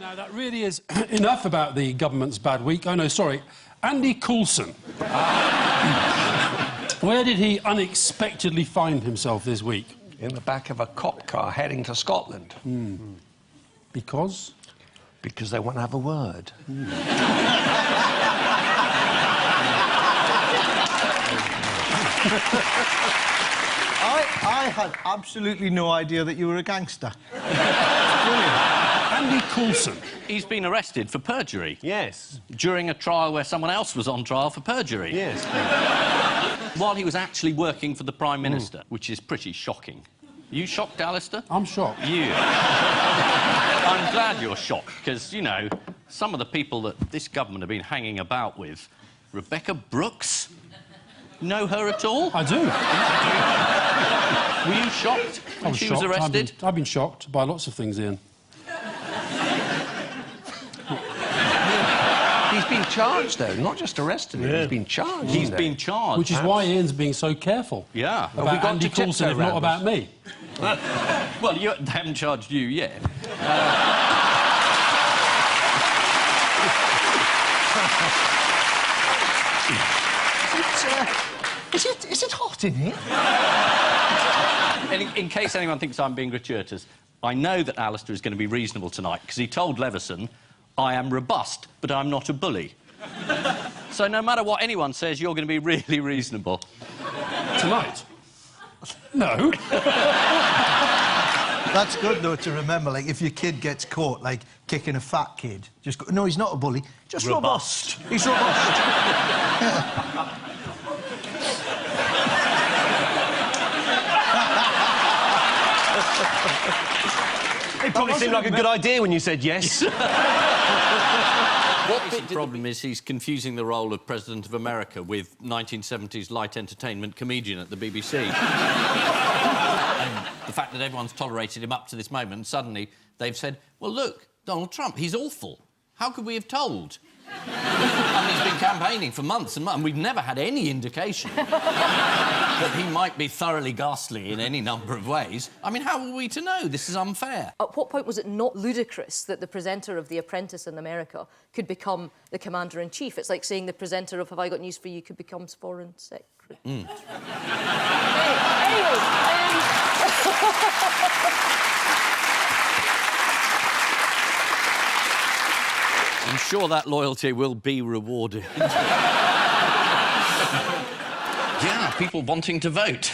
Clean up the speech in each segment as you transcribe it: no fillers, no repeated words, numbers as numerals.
Now, that really is enough about the government's bad week. Oh, no, sorry. Andy Coulson. Where did he unexpectedly find himself this week? In the back of a cop car heading to Scotland. Because? Because they want to have a word. I had absolutely no idea that you were a gangster. Brilliant. Andy Coulson. He's been arrested for perjury. Yes. During a trial where someone else was on trial for perjury. Yes. While he was actually working for the Prime Minister, which is pretty shocking. You shocked, Alistair? I'm shocked. You. I'm glad you're shocked, because, you know, some of the people that this government have been hanging about with... Rebecca Brooks? Know her at all? I do. Were you shocked when she was arrested? I've been shocked by lots of things, Ian. He's been charged, though, not just arrested. Yeah. He's been charged. He's been charged. Which is why Ian's being so careful. Yeah. About Andy Coulson, if not about me. Well, they haven't charged you yet. Is it hot in here? In case anyone thinks I'm being gratuitous, I know that Alistair is going to be reasonable tonight, because he told Leveson, I am robust, but I'm not a bully. So no matter what anyone says, you're going to be really reasonable. Tonight? No. That's good, though, to remember. Like, if your kid gets caught, like, kicking a fat kid, just go, no, he's not a bully, just robust. He's robust. It probably seemed like a good idea when you said yes. The problem is he's confusing the role of President of America with 1970s light entertainment comedian at the BBC. And the fact that everyone's tolerated him up to this moment, suddenly they've said, well, look, Donald Trump, he's awful. How could we have told? And he's been campaigning for months and months, and we've never had any indication that he might be thoroughly ghastly in any number of ways. I mean, how were we to know? This is unfair. At what point was it not ludicrous that the presenter of The Apprentice in America could become the Commander-in-Chief? It's like saying the presenter of Have I Got News for You could become Foreign Secretary. I'm sure that loyalty will be rewarded. Yeah, people wanting to vote.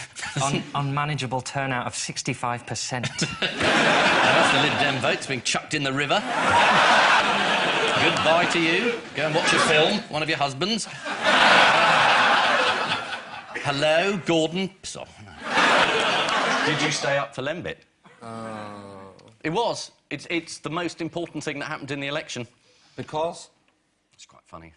Unmanageable turnout of 65%. That's the Lib Dem votes being chucked in the river. Goodbye to you. Go and watch a film, one of your husbands. Hello, Gordon. Piss off. Did you stay up for Lembit? It was. It's the most important thing that happened in the election. Because? It's quite funny.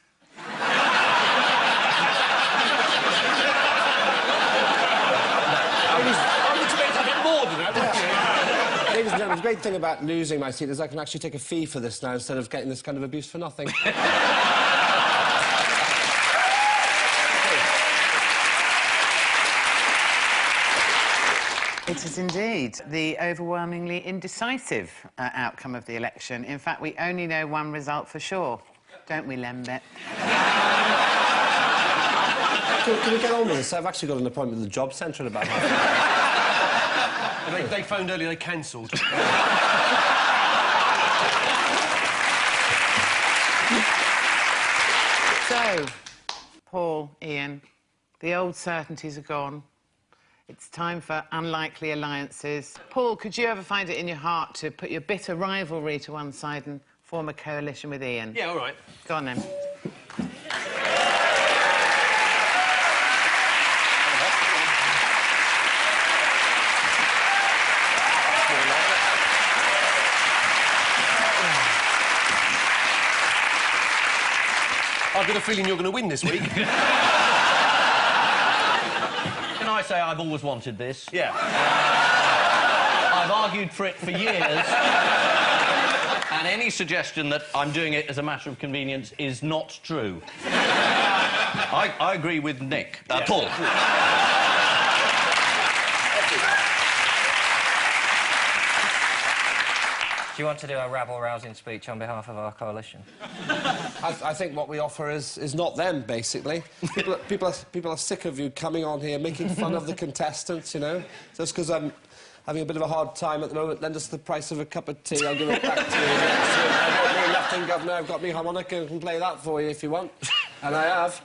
I was expecting a bit more than that, wasn't you? Ladies and gentlemen, the great thing about losing my seat is I can actually take a fee for this now instead of getting this kind of abuse for nothing. It is indeed the overwhelmingly indecisive outcome of the election. In fact, we only know one result for sure. Don't we, Lembit? Can we get on with this? I've actually got an appointment with the job centre in about half an hour. They phoned earlier, they cancelled. So, Paul, Ian, the old certainties are gone. It's time for unlikely alliances. Paul, could you ever find it in your heart to put your bitter rivalry to one side and form a coalition with Ian? Yeah, all right. Go on, then. I've got a feeling you're going to win this week. Can I say I've always wanted this? Yeah. I've argued for it for years. And any suggestion that I'm doing it as a matter of convenience is not true. I agree with Nick. Paul. Do you want to do a rabble-rousing speech on behalf of our coalition? I think what we offer is not them, basically. People are sick of you coming on here, making fun of the contestants, you know? Just because I'm having a bit of a hard time at the moment, lend us the price of a cup of tea, I'll give it back to you. I don't know nothing, Governor. I've got me harmonica and can play that for you if you want. And I have.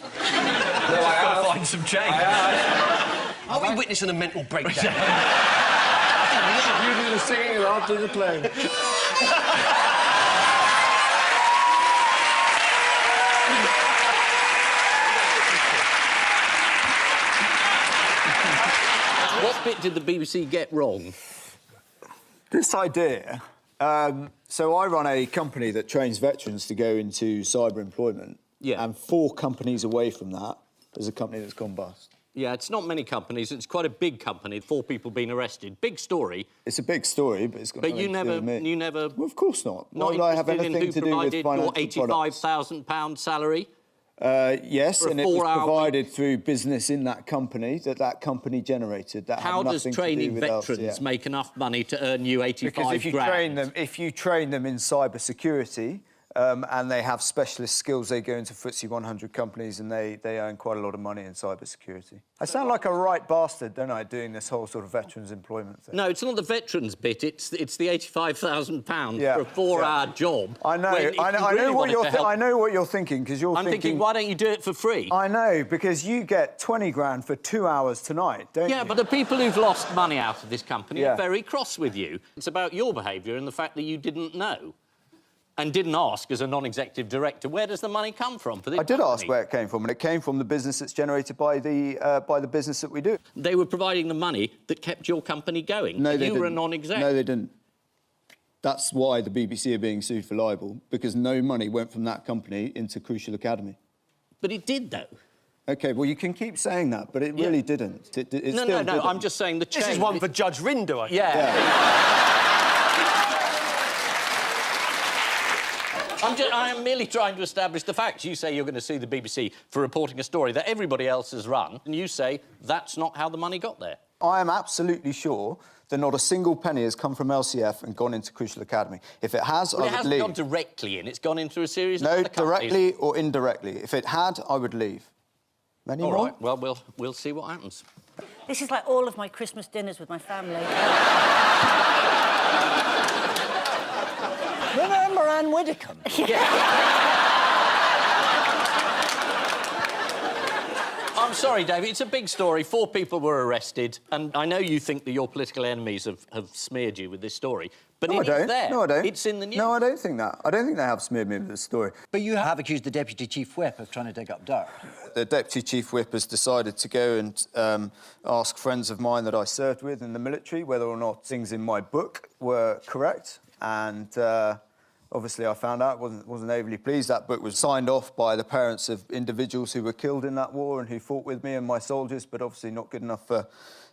No, I have. Got to find some change. I have. Are we witnessing a mental breakdown? You do the singing and I'll do the playing. What bit did the BBC get wrong? This idea... so I run a company that trains veterans to go into cyber employment. Yeah. And 4 companies away from that, there's a company that's gone bust. Yeah, it's not many companies. It's quite a big company. 4 people being arrested. Big story. It's a big story, but it's got But nothing to do with me. you never... Well, of course not. Why Not would I have interested anything in to who do with provided your financial products? £85,000 salary? Yes, For a and it was 4-hour provided through business in that company that company generated. That How had does nothing training to do with veterans LCF. make enough money to earn you 85 Because if you train them in cyber security, and they have specialist skills, they go into FTSE 100 companies and they earn quite a lot of money in cyber security. I sound like a right bastard, don't I, doing this whole sort of veterans employment thing? No, it's not the veterans bit. It's the £85,000 Yeah, for a 4-hour job. I know. when if I you know really what wanted you're. to help- I know what you're thinking because you're I'm thinking, why don't you do it for free? I know because you get 20 grand for 2 hours tonight, don't you? Yeah, but the people who've lost money out of this company Yeah. are very cross with you. It's about your behaviour and the fact that you didn't know and didn't ask as a non-executive director, where does the money come from for this I did company? ask where it came from, and it came from the business that's generated by the business that we do. They were providing the money that kept your company going. No, and they you didn't. were a non-exec. No, they didn't. That's why the BBC are being sued for libel, because no money went from that company into Crucial Academy. But it did, though. OK, well, you can keep saying that, but it really didn't. It No, still no, didn't. I'm just saying the change... This is one for Judge Rinder, I think. Yeah. I am merely trying to establish the facts. You say you're going to sue the BBC for reporting a story that everybody else has run, and you say that's not how the money got there. I am absolutely sure that not a single penny has come from LCF and gone into Crucial Academy. If it has, Well, I it would hasn't leave. gone directly in. It's gone into a series of No, other companies. directly or indirectly. If it had, I would leave. Any All more? right, well, we'll see what happens. This is like all of my Christmas dinners with my family. Remember Anne Widdecombe? I'm sorry, David, it's a big story. 4 people were arrested, and I know you think that your political enemies have smeared you with this story, but No, it I is don't. there. No, I don't. It's in the news. No, I don't think that. I don't think they have smeared me with this story. But you have accused the Deputy Chief Whip of trying to dig up dirt. The Deputy Chief Whip has decided to go and ask friends of mine that I served with in the military whether or not things in my book were correct, and obviously I found out, wasn't overly pleased. That book was signed off by the parents of individuals who were killed in that war and who fought with me and my soldiers, but obviously not good enough for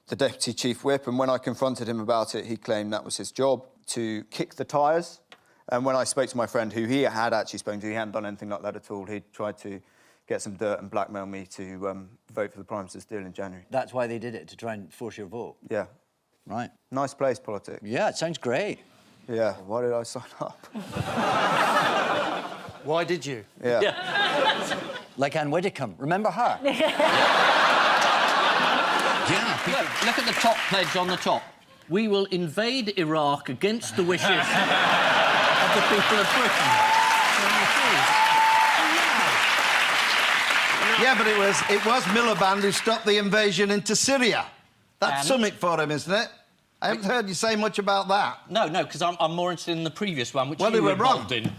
the Deputy Chief Whip. And when I confronted him about it, he claimed that was his job, to kick the tyres. And when I spoke to my friend, who he had actually spoken to, he hadn't done anything like that at all. He tried to get some dirt and blackmail me to vote for the Prime Minister's deal in January. That's why they did it, to try and force your vote. Yeah. Right. Nice place, politics. Yeah, it sounds great. Yeah, why did I sign up? Why did you? Yeah. Like Anne Widdecombe. Remember her? Yeah. Look at the top pledge on the top. We will invade Iraq against the wishes of the people of Britain. Yeah, but it was Miliband who stopped the invasion into Syria. That's And? something for him, isn't it? I haven't heard you say much about that. No, because I'm more interested in the previous one, which Well, you they were were wrong. involved in.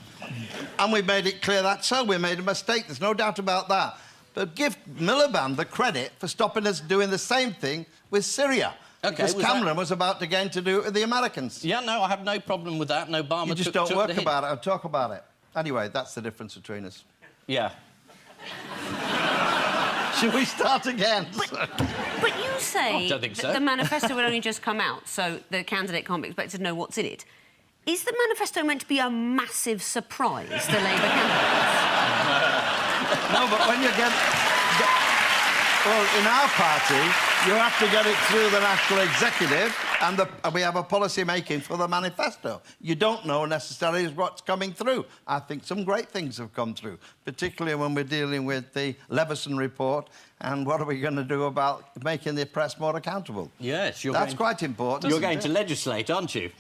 And we made it clear that's so. We made a mistake. There's no doubt about that. But give Miliband the credit for stopping us doing the same thing with Syria. OK, because was Cameron that... was about to get to do it with the Americans. Yeah, no, I have no problem with that. And Obama You just took don't work the hit. about it or talk about it. Anyway, that's the difference between us. Yeah. Should we start again? But you say I don't think so. that the manifesto will only just come out, so the candidate can't be expected to know what's in it. Is the manifesto meant to be a massive surprise to Labour candidates? No, but when you get... Well, in our party, you have to get it through the national executive, and we have a policy making for the manifesto. You don't know necessarily what's coming through. I think some great things have come through, particularly when we're dealing with the Leveson report and what are we going to do about making the press more accountable. Yes, that's quite important. You're going to legislate, aren't you?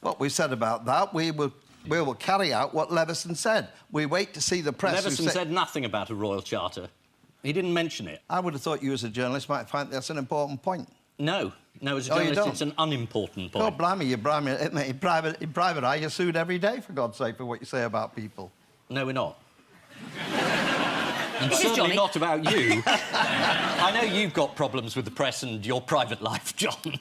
What we said about that, we will carry out what Leveson said. We wait to see the press... Leveson said nothing about a royal charter. He didn't mention it. I would have thought you, as a journalist, might find that's an important point. No, as a journalist, it's an unimportant point. Oh, blimey, in private eye, you're sued every day, for God's sake, for what you say about people. No, we're not. And certainly not about you. I know you've got problems with the press and your private life, John.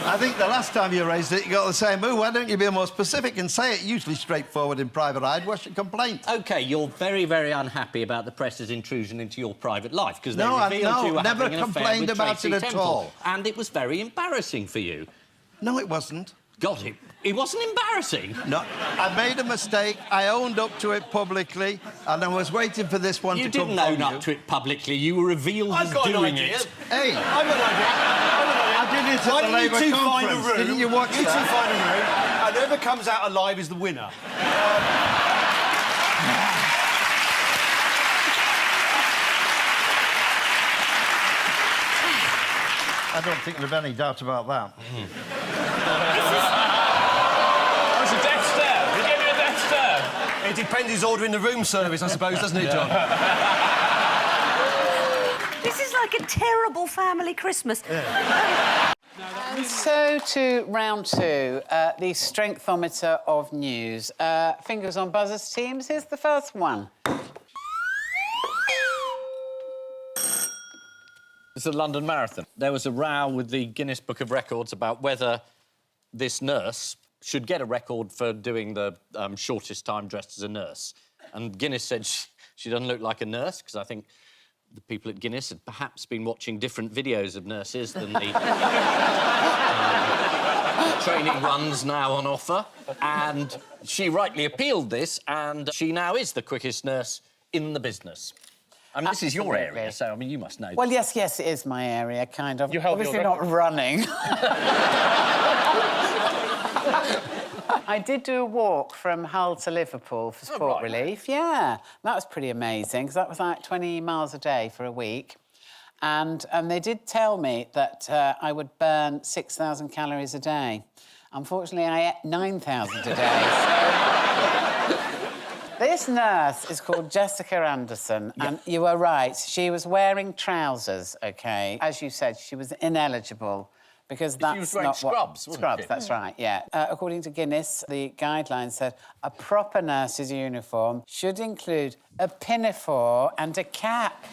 I think the last time you raised it, you got the same move. Why don't you be more specific and say it? Usually straightforward in private eye. What's your complaint? OK, you're very, very unhappy about the press's intrusion into your private life, because they revealed you were never having an affair complained with about Tracy it at Temple. all. And it was very embarrassing for you. No, it wasn't. God, it wasn't embarrassing. No, I made a mistake. I owned up to it publicly, and I was waiting for this one to come from you. You didn't own up to it publicly. You were revealed as doing it. Hey, I've got an idea. I did it at the Labour conference. Didn't you watch that? You two find a room, and whoever comes out alive is the winner. I don't think there's any doubt about that. Oh, it's a death stare. He gave me a death stare. It depends who's ordering the room service, I suppose, doesn't it, John? This is like a terrible family Christmas. And so to round two, the strengthometer of news. Fingers on buzzers, teams. Here's the first one. It's the London Marathon. There was a row with the Guinness Book of Records about whether this nurse should get a record for doing the shortest time dressed as a nurse. And Guinness said she doesn't look like a nurse, because I think the people at Guinness had perhaps been watching different videos of nurses than the training runs now on offer. And she rightly appealed this, and she now is the quickest nurse in the business. I mean, this is your area, so, I mean, you must know. Well, yes, it is my area, kind of. You held Obviously your not running. I did do a walk from Hull to Liverpool for sport relief. Yeah, that was pretty amazing, because that was like 20 miles a day for a week. And they did tell me that I would burn 6,000 calories a day. Unfortunately, I ate 9,000 a day, so... This nurse is called Jessica Anderson, and you were right. She was wearing trousers, OK? As you said, she was ineligible, because that's she was wearing scrubs, wasn't Scrubs, she? that's right, yeah. According to Guinness, the guidelines said a proper nurse's uniform should include a pinafore and a cap.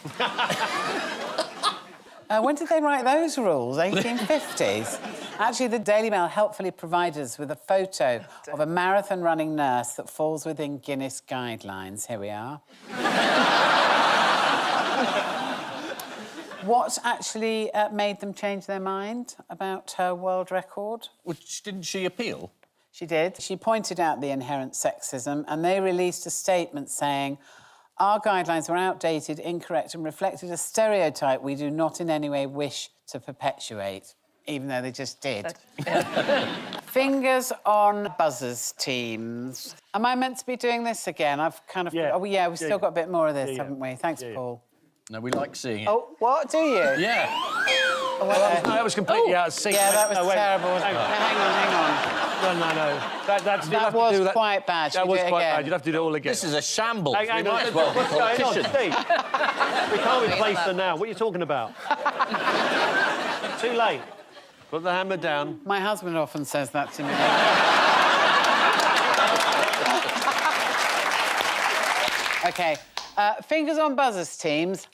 When did they write those rules? 1850s? Actually, the Daily Mail helpfully provided us with a photo of a marathon-running nurse that falls within Guinness guidelines. Here we are. What actually made them change their mind about her world record? Which, didn't she appeal? She did. She pointed out the inherent sexism, and they released a statement saying, our guidelines were outdated, incorrect, and reflected a stereotype we do not in any way wish to perpetuate, even though they just did. Fingers on buzzers, teams. Am I meant to be doing this again? I've kind of... Yeah. Oh, yeah, we've still got a bit more of this, haven't we? Thanks, Paul. No, we like seeing it. Oh, what? Do you? Yeah. Oh, well, No, that was completely out of sync. yeah, that was No, wait. terrible. Hang on. Hang on. No. That was quite bad. Should That we was do it quite again? bad. You'd have to do it all again. This is a shambles. Hang We on, might as well be what's going on, politicians. Steve? We can't replace them now. What are you talking about? Too late. Put the hammer down. My husband often says that to me. OK. Fingers on buzzers, teams.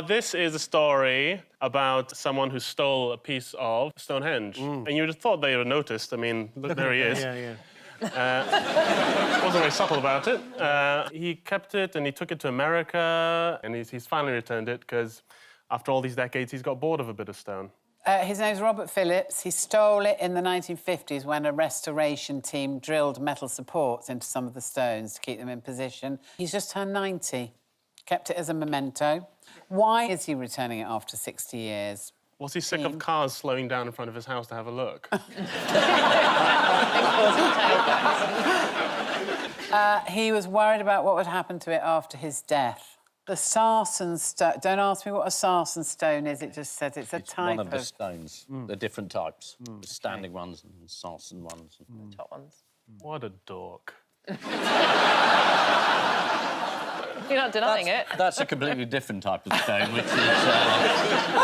This is a story about someone who stole a piece of Stonehenge. And you'd have thought they would have noticed. I mean, look, there he is. Wasn't very subtle about it. He kept it and he took it to America, and he's finally returned it because after all these decades, he's got bored of a bit of stone. His name's Robert Phillips. He stole it in the 1950s when a restoration team drilled metal supports into some of the stones to keep them in position. He's just turned 90. Kept it as a memento. Why is he returning it after 60 years? Was he sick of cars slowing down in front of his house to have a look? He was worried about what would happen to it after his death. The sarsen stone... Don't ask me what a sarsen stone is, it just says it's a type one of the stones. They're different types. The standing ones and sarsen ones. Top ones. What a dork. You're not denying it. That's a completely different type of stone, which is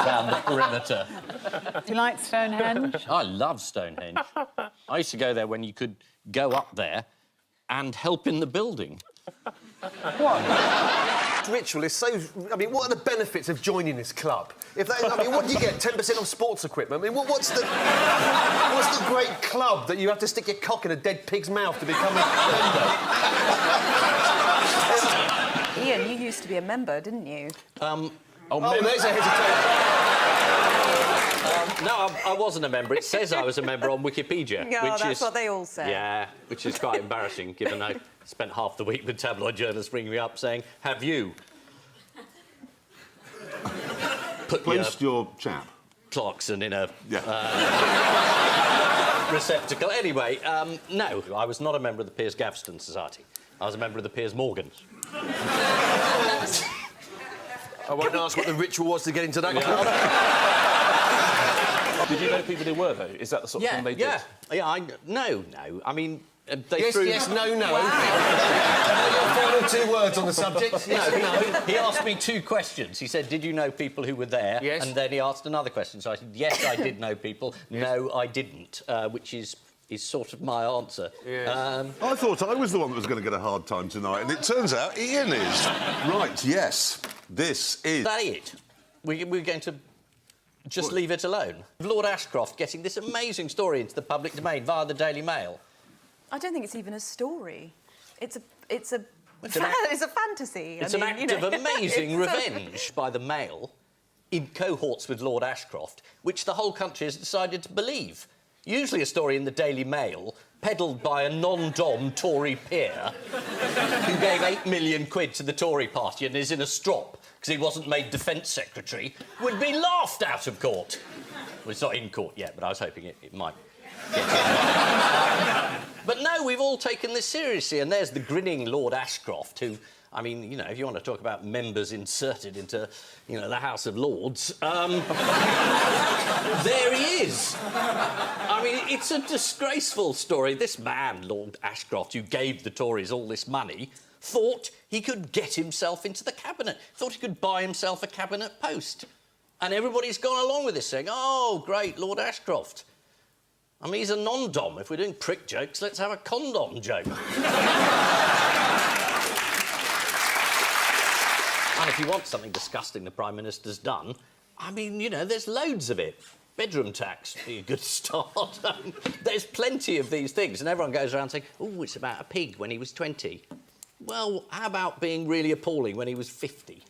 down the perimeter. Do you like Stonehenge? I love Stonehenge. I used to go there when you could go up there and help in the building. What? Ritual is so... I mean, what are the benefits of joining this club? If that, I mean, what do you get? 10% off sports equipment? I mean, what's the great club that you have to stick your cock in a dead pig's mouth to become a member? Ian, you used to be a member, didn't you? There's a hesitation. No, I wasn't a member. It says I was a member on Wikipedia. No, that's what they all say. Yeah, which is quite embarrassing, given I spent half the week with tabloid journalists ringing me up saying, have you... Placed your chap? Clarkson in a... receptacle. Anyway, no, I was not a member of the Piers Gaveston Society. I was a member of the Piers Morgans. I won't ask what the ritual was to get into that club. Did you know people who were, though? Is that the sort of thing they did? Yeah, no. I mean, they yes, threw... yes, no. Wow. Your final 2 words on the subject? No. He asked me 2 questions. He said, did you know people who were there? Yes. And then he asked another question. So I said, yes, I did know people. Yes. No, I didn't, which is sort of my answer. Yes. I thought I was the one that was going to get a hard time tonight, and it turns out Ian is. Right, yes. This is... Is that it? We're going to just leave it alone? Lord Ashcroft getting this amazing story into the public domain via the Daily Mail. I don't think it's even a story. It's a fantasy. It's an act of amazing revenge by the Mail in cohorts with Lord Ashcroft, which the whole country has decided to believe. Usually a story in the Daily Mail, peddled by a non-dom Tory peer who gave 8 million quid to the Tory party and is in a strop because he wasn't made Defence Secretary, would be laughed out of court. Well, it's not in court yet, but I was hoping it might get in. But no, we've all taken this seriously, and there's the grinning Lord Ashcroft, who... I mean, you know, if you want to talk about members inserted into, you know, the House of Lords, there he is. I mean, it's a disgraceful story. This man, Lord Ashcroft, who gave the Tories all this money, thought he could get himself into the cabinet, thought he could buy himself a cabinet post. And everybody's gone along with this, saying, oh, great, Lord Ashcroft. I mean, he's a non-dom. If we're doing prick jokes, let's have a condom joke. And if you want something disgusting the Prime Minister's done, I mean, you know, there's loads of it. Bedroom tax would be a good start. There's plenty of these things, and everyone goes around saying, oh, it's about a pig when he was 20. Well, how about being really appalling when he was 50?